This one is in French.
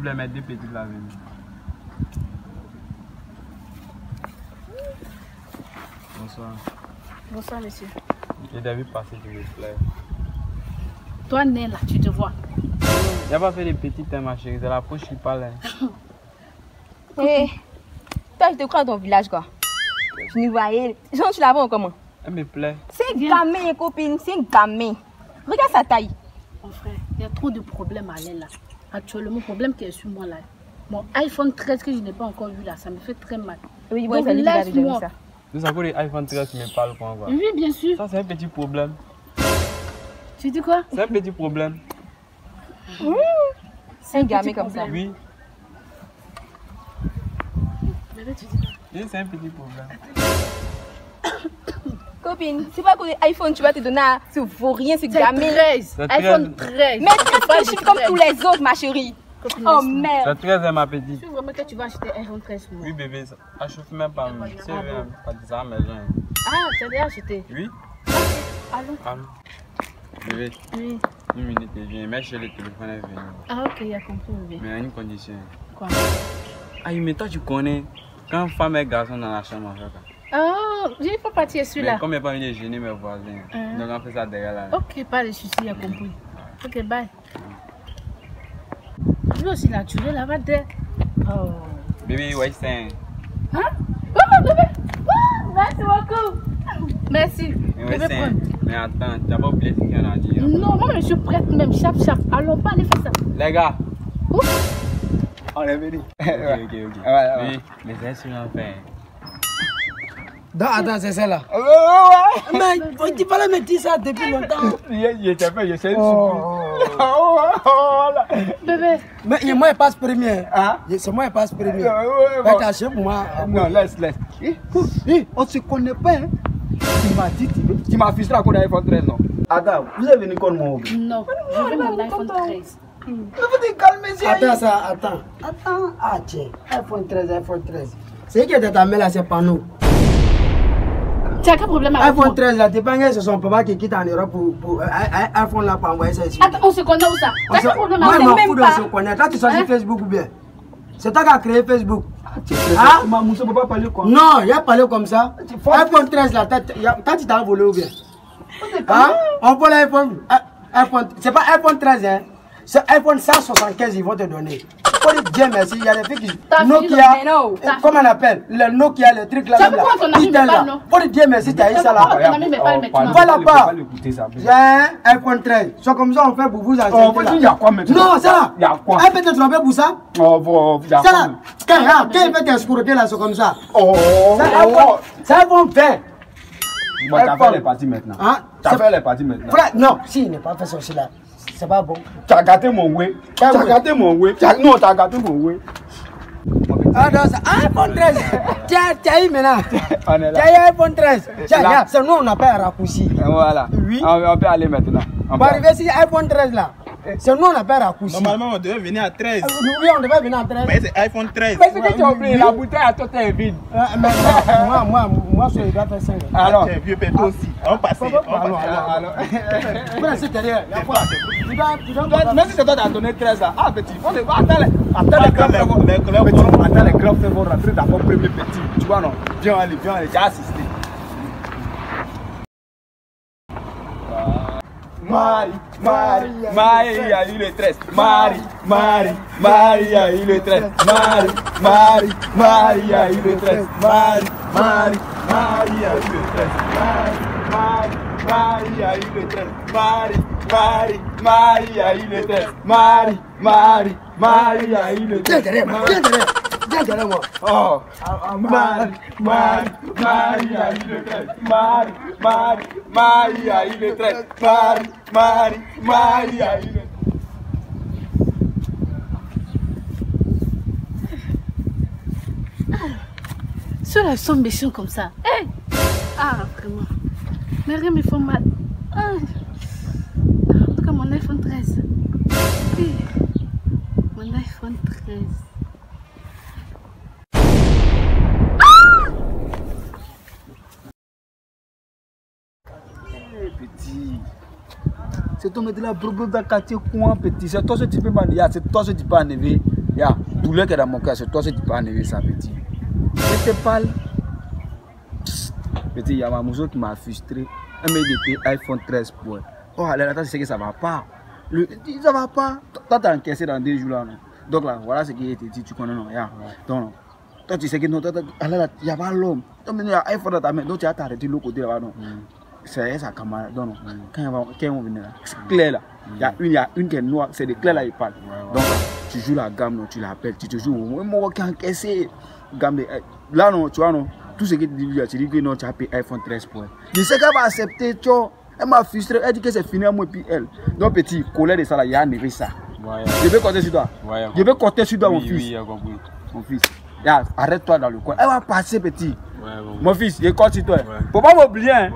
problème, mes deux petites là. Bonsoir. Bonsoir, monsieur. J'ai déjà passer, s'il vous plaît. Toi, né là, tu te vois. J'ai pas fait des petites, ma chérie. C'est la poche qui parle. Hé, toi, je te crois dans ton village, quoi. Je n'y voyais. Jean, tu la vois comment? Elle me plaît. C'est un gamin, copine. C'est un gamin. Regarde sa taille. Mon frère, il y a trop de problèmes à l'aile là. Actuellement, le problème qui est sur moi là. Mon iPhone 13 que je n'ai pas encore vu là, ça me fait très mal. Oui, donc laisse-moi. Nous savons les iPhone 13 qui me parlent quoi. Oui, bien sûr. Ça, c'est un petit problème. Tu dis quoi? C'est un petit problème. C'est un gamin comme ça. Oui. Bébé, tu dis quoi? Oui, c'est un petit problème. Copine, c'est pas que l'iPhone tu vas te donner à ce vaut rien, ce gamin. 13. iPhone 13. Mais tu chiffres comme tous les autres, ma chérie. Oh merde. C'est 13 ma petite. Tu veux vraiment que tu vas acheter iPhone 13 pour moi? Oui, bébé, ça chauffe même pas. C'est pas de ça à la maison. Ah, tu as déjà acheté? Oui. Allons. Allô. Bébé. Oui. Une minute, je viens. Mais chez le téléphone est venu. Ah, ok, il a compris, bébé. Mais à une condition. Quoi? Ah, mais toi, tu connais. Quand femme et garçon dans la chambre, on fait quoi? Ah, j'ai pas partir celui-là. Mais comme il n'y a pas venu gêner mes voisins, donc on fait ça derrière là. Ok, pas de soucis, il a compris. Ok, bye. Lui aussi naturel, là, va dire. Oh. Bébé, ouais, c'est. Hein? Oh, bébé! Oh, merci beaucoup! Merci. Mais, Bébé, prends. mais attends, tu n'as pas oublié ce qu'il y en a dit. Non, moi je suis prête même, chap. Allons pas aller faire ça. Les gars! Ouf. On est venu. Ok. Oui, mais c'est sur l'enfer. Non, attends, c'est celle-là. Ouais. Mais tu parlais me dire ça depuis longtemps. Je t'ai fait, je sais. Bébé. Mais moi, il passe premier. Hein? C'est moi, il passe premier. Ouais. Caché pour moi. Non, laisse. On se connaît pas, hein? Tu m'as dit, tu m'as frustré à cause d'iPhone 13, non? Attends, vous êtes venu comme moi? Non, je veux mon iPhone 13. Vous vous calmez, Attends. Ah, tiens. iPhone 13. C'est qui était ta mère là, c'est pas nous. Tu as quel problème avec moi? iPhone 13 là, t'es pas c'est son papa qui quitte en Europe pour iPhone là pour envoyer ça ici. Attends, on se connaît où ça? Tu as quel problème avec moi? Moi, je m'en fous de se connaître. Toi, tu choisis Facebook ou bien? C'est toi qui as créé Facebook. Ah, ma mousse ne peut pas parler comme ça. Non, il a parlé comme ça. iPhone 13 là, toi tu t'as volé ou bien? Hein? On peut l'iPhone. C'est pas iPhone 13, hein? C'est iPhone 175, ils vont te donner. Faut dire Dieu merci, il y a des filles qui. Nokia. Comment on appelle? Le Nokia, le truc là. Faut dire Dieu merci, tu as eu ça là. Voilà pas. J'ai iPhone 13. C'est comme ça on fait pour vous enseigner. Il y a quoi maintenant? Non, c'est là. Il y a quoi? Elle peut te tromper pour ça? Oh, bon, il y a c'est quoi? là. Quand il peut t'escroquer là, c'est comme ça. Ça va iPhone 20. Bon, tu as fait les parties maintenant. Tu as fait les parties maintenant. Non, si, il n'est pas fait ceci là. C'est pas bon. Tu as gâté mon way. Tu as gâté mon way. Non, tu as gâté mon way. Ah non, ça iPhone 13. Tu as eu maintenant. On est là. Tu as eu iPhone 13. C'est nous, on n'a pas un raccourci. Voilà. Oui. On peut aller maintenant. On va arriver ici, iPhone 13 là. C'est nous, on n'a pas un raccourci. Normalement, on devait venir à 13. Oui, on devait venir à 13. Mais c'est iPhone 13. Mais c'est que tu as oublié, la bouteille à toi est vide. Mais moi, je dois faire 5. Alors, vieux pète aussi. On passe. Alors. Vous restez derrière. Même si c'est toi qui as donné 13 ans, petit, attends les clubs vont rentrer d'abord premier petit. Tu vois, non? Viens aller, j'ai assisté. Marie a eu le 13. Marie a eu le 13. Marie a eu le 13. Marie a eu le 13. Marie a eu le 13. Marie a eu le 13. Marie a eu le 13. Viens derrière moi. Oh, Marie a eu le 13. Marie a eu le 13. Marie a eu le 13. Ceux-là sont méchants comme ça. Hey! Ah, vraiment. Mais rien me fait mal. En tout cas, mon iPhone 13. Hey. Mon iPhone 13. Petit, c'est toi qui es là, problème dans le quartier, quoi, petit. C'est toi ce type de manière, c'est toi ce type de enlever. Yeah, douleur qui est dans mon cœur, c'est toi qui peux enlever ça, petit. Je te parle. Petit, il y a ma mousseau qui m'a frustré. Elle m'a dit iPhone 13 Pro. Oh, elle attend, c'est que ça va pas. Ça va pas. Toi, t'as encaissé dans 2 jours là. Non? Donc là, voilà ce qui a été dit, tu connais, non? Yeah. Donc, toi, tu sais que non, il n'y a pas l'homme. Donc, il y a un iPhone dans ta main, donc tu as arrêté de l'autre côté là-bas, non? C'est sa camarade, non? Quand ils vont venir là, c'est clair là. Il y a une qui est noire, c'est de clair là, il parle. Donc, tu joues la gamme, non, tu l'appelles, tu te joues, moi, qui a encaissé. Gamme, là, non, tu vois, non? Tout ce que tu dis que non, tu as payé iPhone 13 Pro. Je sais qu'elle va accepter, tu vois. Elle m'a frustré, elle dit que c'est fini à moi et puis elle. Donc, petit, colère de ça là, il y a un ça. Je vais compter sur toi. Je vais compter sur toi, mon fils. Mon fils. Arrête-toi dans le coin. Elle va passer, petit. Mon fils, je compte sur toi. Faut pas m'oublier.